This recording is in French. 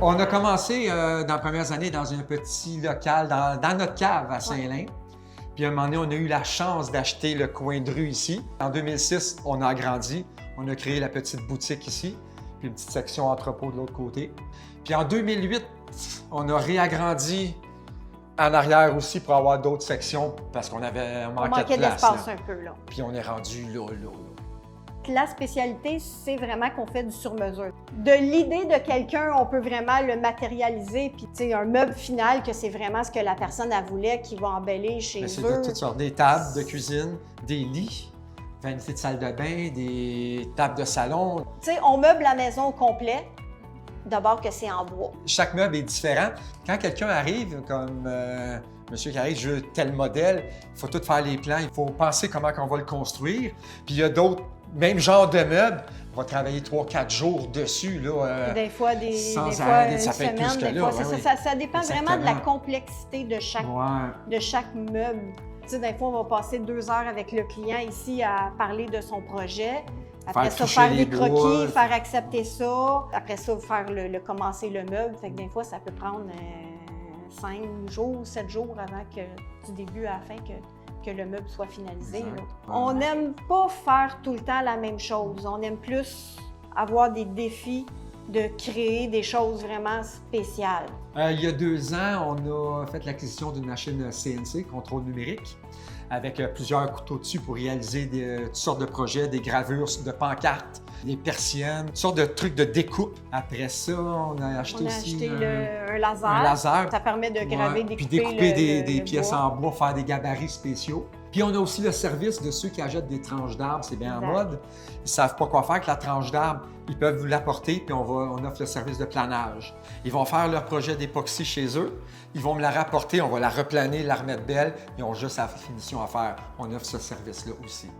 On a commencé dans les premières années dans un petit local, dans notre cave à Saint-Lin. Puis à un moment donné, on a eu la chance d'acheter le coin de rue ici. En 2006, on a agrandi. On a créé la petite boutique ici, puis une petite section entrepôt de l'autre côté. Puis en 2008, on a réagrandi en arrière aussi pour avoir d'autres sections parce qu'on manquait de place. d'espace un peu, là. Puis on est rendu là. La spécialité, c'est vraiment qu'on fait du sur-mesure. De l'idée de quelqu'un, on peut vraiment le matérialiser, puis tu sais, un meuble final, que c'est vraiment ce que la personne a voulu, qui va embellir chez eux. C'est de toutes sortes, des tables de cuisine, des lits, vanité de salle de bain, des tables de salon. Tu sais, on meuble la maison au complet, d'abord que c'est en bois. Chaque meuble est différent. Quand quelqu'un arrive, comme monsieur qui arrive, je veux tel modèle, il faut tout faire les plans, il faut penser comment on va le construire. Puis il y a d'autres, même genre de meubles, on va travailler 3-4 jours dessus. Là, des fois, une ça peut être plus semaine, que des là. fois, Oui. ça dépend vraiment de la complexité de chaque meuble. Tu sais, des fois, on va passer 2 heures avec le client ici à parler de son projet. Après ça, faire des croquis, faire accepter ça. Après ça, commencer le meuble. Fait que des fois, ça peut prendre 5 jours, 7 jours avant du début à la fin que le meuble soit finalisé. Là. On n'aime pas faire tout le temps la même chose. On aime plus avoir des défis de créer des choses vraiment spéciales. Il y a 2 ans, on a fait l'acquisition d'une machine CNC, contrôle numérique, avec plusieurs couteaux dessus pour réaliser toutes sortes de projets, des gravures de pancartes, des persiennes, toutes sortes de trucs de découpe. Après ça, on a acheté un laser. Ça permet de graver, puis découper des le pièces bois. en bois, faire des gabarits spéciaux. Puis on a aussi le service de ceux qui achètent des tranches d'arbres, c'est bien en mode. Ils ne savent pas quoi faire avec la tranche d'arbre. Ils peuvent vous l'apporter, puis on offre le service de planage. Ils vont faire leur projet d'époxy chez eux. Ils vont me la rapporter, on va la replaner, la remettre belle. Ils ont juste la finition à faire. On offre ce service-là aussi.